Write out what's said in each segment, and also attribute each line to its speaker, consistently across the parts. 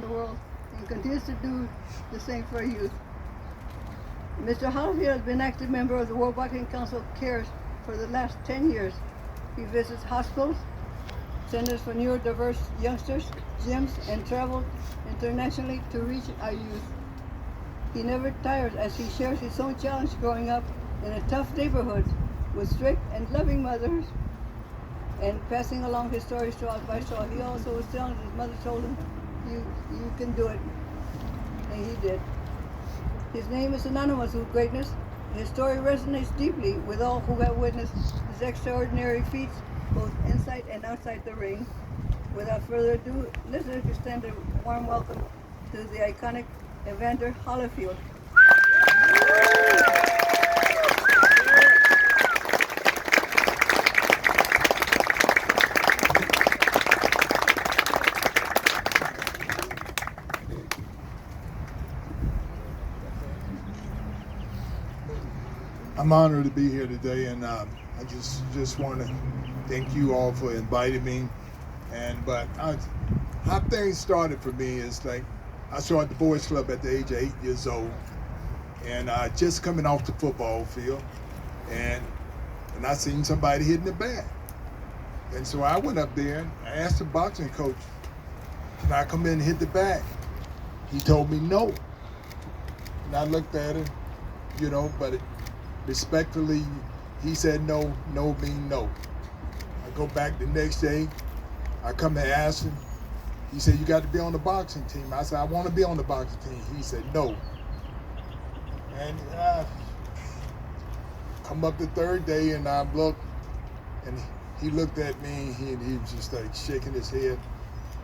Speaker 1: the world and continues to do the same for youth. Mr. Holyfield has been active member of the World Boxing Council CARES for the last 10 years. He visits hospitals, centers for neurodiverse youngsters, gyms, and travels internationally to reach our youth. He never tires as he shares his own challenge growing up in a tough neighborhood with strict and loving mothers and passing along his stories to us by soul. He also was telling his mother told him, you can do it. And he did. His name is synonymous with greatness. His story resonates deeply with all who have witnessed his extraordinary feats, both inside and outside the ring. Without further ado, listeners extend a warm welcome to the iconic EVANDER HOLYFIELD.
Speaker 2: I'm honored to be here today, and I just want to thank you all for inviting me. But how things started for me is like I started the boys club at the age of 8 years old, and just coming off the football field, and I seen somebody hitting the bat, and so I went up there and I asked the boxing coach, "Can I come in and hit the bat?" He told me no, and I looked at him, but respectfully, he said no, no mean no. I go back the next day, I come and ask him, he said, "You got to be on the boxing team." I said, "I want to be on the boxing team." He said, "No." And come up the third day and I looked, and he looked at me and he was just like shaking his head.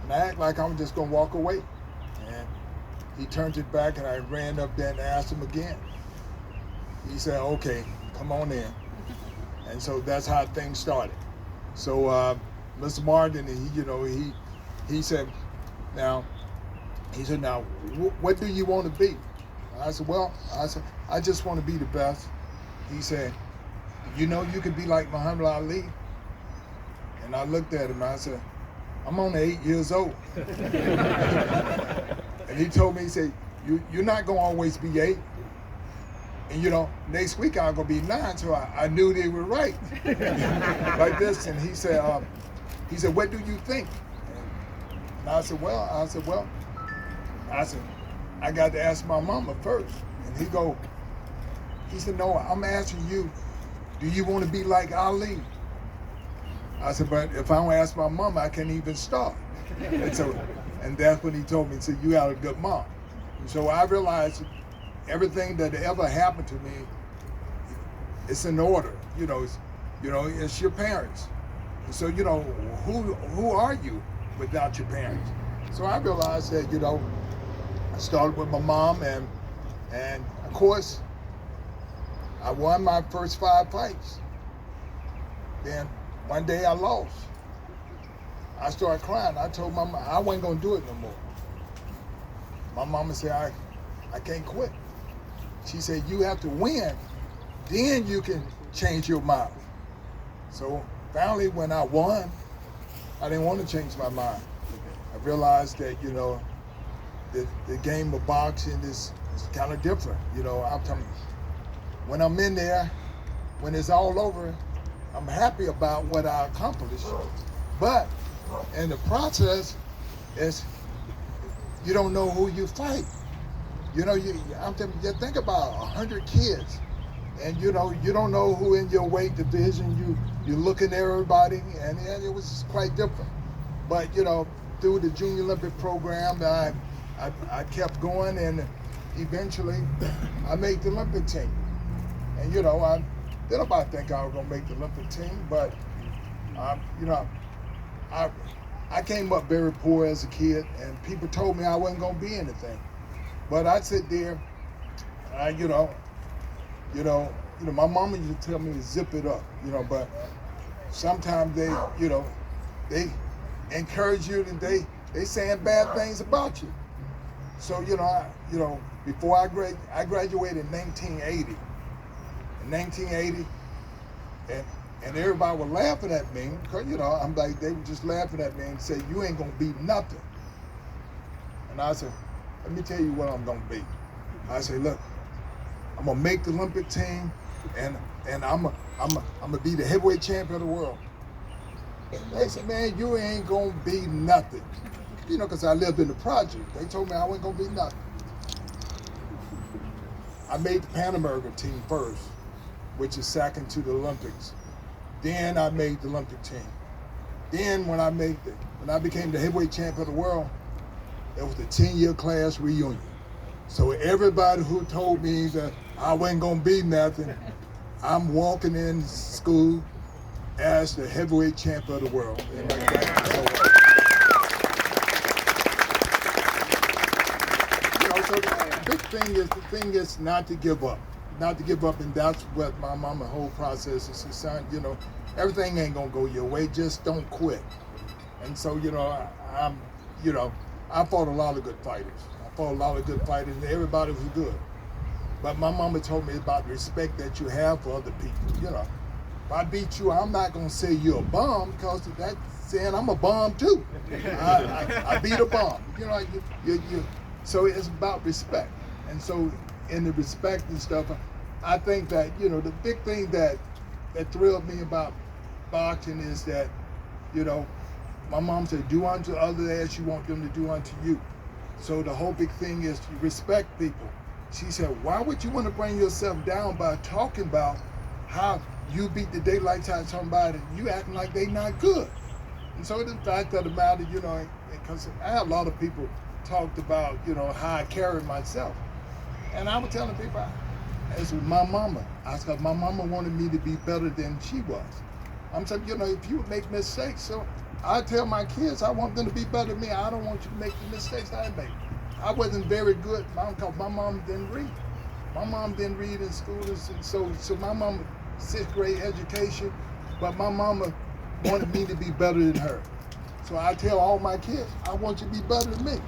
Speaker 2: And I act like I'm just gonna walk away. And he turned it back and I ran up there and asked him again. He said, "Okay, come on in." And so that's how things started. So Mr. Morgan, he said, now, what do you want to be? I said, I just want to be the best. He said, you can be like Muhammad Ali. And I looked at him and I said, I'm only 8 years old. And he told me, he said, you're not going to always be 8. And next week I'm gonna be 9, so I knew they were right. Like this, and he said, "What do you think?" And I said, I got to ask my mama first. And he said, "No, I'm asking you, do you want to be like Ali?" I said, "But if I don't ask my mama, I can't even start." And that's when he told me, he said, "You got a good mom." And so I realized everything that ever happened to me, it's in order. It's your parents. And so who are you without your parents? So I realized that I started with my mom, and of course I won my first 5 fights. Then one day I lost. I started crying. I told my mom I wasn't gonna do it no more. My mama said, I can't quit. She said, you have to win, then you can change your mind. So finally, when I won, I didn't want to change my mind. I realized that, the game of boxing is kind of different. When I'm in there, when it's all over, I'm happy about what I accomplished. But in the process, you don't know who you fight. You think about 100 kids, and you don't know who in your weight division. You're looking at everybody, and it was quite different. But through the Junior Olympic program, I kept going, and eventually I made the Olympic team. And I didn't about think I was gonna make the Olympic team, but I came up very poor as a kid, and people told me I wasn't gonna be anything. But I sit there, my mama used to tell me to zip it up, but sometimes they encourage you, and they saying bad things about you. So, before I graduated in 1980. In 1980, and everybody was laughing at me, because, I'm like, they were just laughing at me and say, you ain't gonna be nothing. And I said, let me tell you what I'm gonna be. I said, look, I'm gonna make the Olympic team, and I'm gonna be the heavyweight champion of the world. They said, man, you ain't gonna be nothing. You know, because I lived in the project. They told me I wasn't gonna be nothing. I made the Pan American team first, which is second to the Olympics. Then I made the Olympic team. Then when I became the heavyweight champion of the world, it was the 10-year class reunion. So everybody who told me that I wasn't gonna be nothing, I'm walking in school as the heavyweight champion of the world. And like that, so the thing is not to give up. Not to give up, and that's what my mama whole process is. Son, you know, everything ain't gonna go your way. Just don't quit. And so, you know, I fought a lot of good fighters. And everybody was good. But my mama told me about the respect that you have for other people. You know, if I beat you, I'm not gonna say you're a bum, because that's saying I'm a bum too. I beat a bum. You know, so it's about respect. And so in the respect and stuff, I think that, you know, the big thing that thrilled me about boxing is that, you know, my mom said, do unto others as you want them to do unto you. So the whole big thing is to respect people. She said, why would you want to bring yourself down by talking about how you beat the daylights out of somebody, you acting like they not good? And so the fact of the matter, you know, because I had a lot of people talked about, you know, how I carried myself. And I was telling people, it's my mama. I said, my mama wanted me to be better than she was. I'm saying, you know, if you make mistakes, so I tell my kids I want them to be better than me. I don't want you to make the mistakes I made. I wasn't very good, because my mom didn't read. My mom didn't read in school, and so my mama, 6th grade education, but my mama wanted me to be better than her. So I tell all my kids, I want you to be better than me.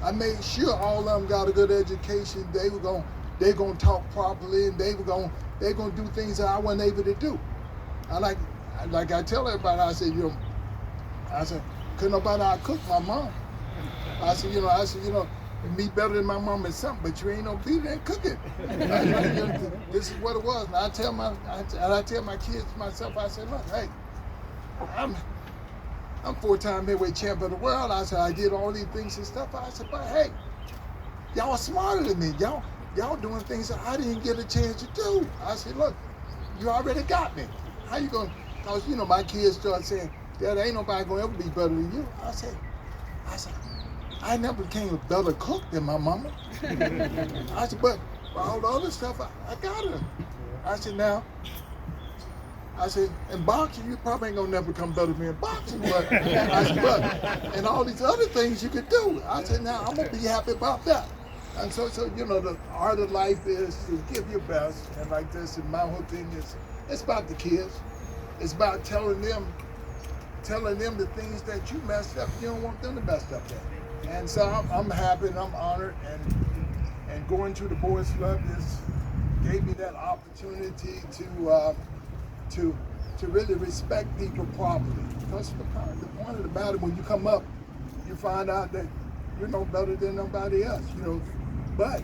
Speaker 2: I made sure all of them got a good education. They're gonna talk properly, and they're gonna do things that I wasn't able to do. Like I tell everybody, I said, you know, couldn't nobody outcook my mom. I said, you know, me better than my mom is something, but you ain't no beater and cooking. This is what it was. And I tell my kids, myself, I said, look, hey, I'm 4-time heavyweight champion of the world. I said, I did all these things and stuff. I said, but hey, y'all are smarter than me. Y'all doing things that I didn't get a chance to do. I said, look, you already got me. How you gonna, because, you know, my kids start saying, Dad, ain't nobody gonna ever be better than you. I said, I never became a better cook than my mama. I said, but for all the other stuff, I got her. I said, in boxing, you probably ain't gonna never become better than me in boxing, but and all these other things you could do. I said, now I'm gonna be happy about that. And so you know, the art of life is to give your best, and like this, and my whole thing is, it's about the kids. It's about telling them the things that you messed up. You don't want them to mess up that. And so I'm happy and I'm honored, and going to the boys club gave me that opportunity to really respect people properly. Because the point of the matter, when you come up, you find out that you're no better than nobody else, you know. But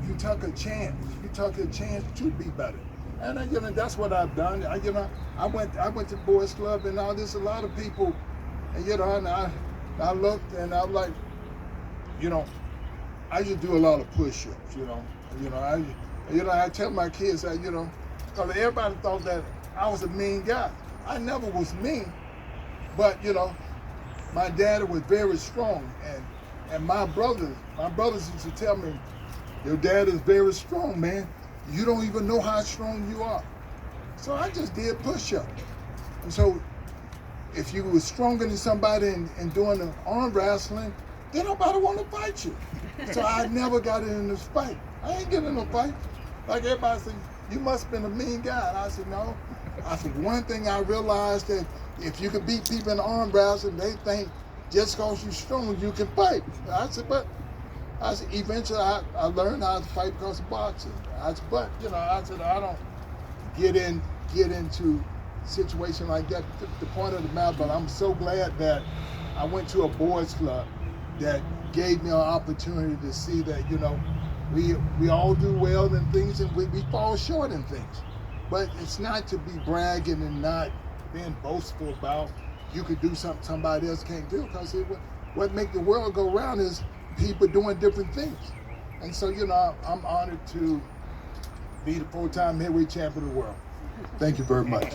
Speaker 2: you took a chance. You took a chance to be better. And you know, that's what I've done. I went to the boys club, and now there's a lot of people, and you know, and I looked and I'm like, you know, I just do a lot of push-ups, you know. I tell my kids that, you know, because everybody thought that I was a mean guy. I never was mean, but you know, my daddy was very strong, and my brothers used to tell me, your dad is very strong, man. You don't even know how strong you are. So I just did push-ups. And so if you were stronger than somebody and doing the arm wrestling, then nobody want to fight you. So I never got in this fight. I ain't getting in no fight. Like everybody said, you must have been a mean guy. And I said, no. I said, one thing I realized that if you can beat people in arm wrestling, they think just because you're strong, you can fight. I said, eventually I learned how to fight because of boxing. I said, I don't get into a situation like that. The point of the matter, but I'm so glad that I went to a boys club that gave me an opportunity to see that, you know, we all do well in things and we fall short in things. But it's not to be bragging and not being boastful about you could do something somebody else can't do, because what make the world go round is people doing different things. And so, you know, I'm honored to be the 4-time heavyweight champion of the world. Thank you very much.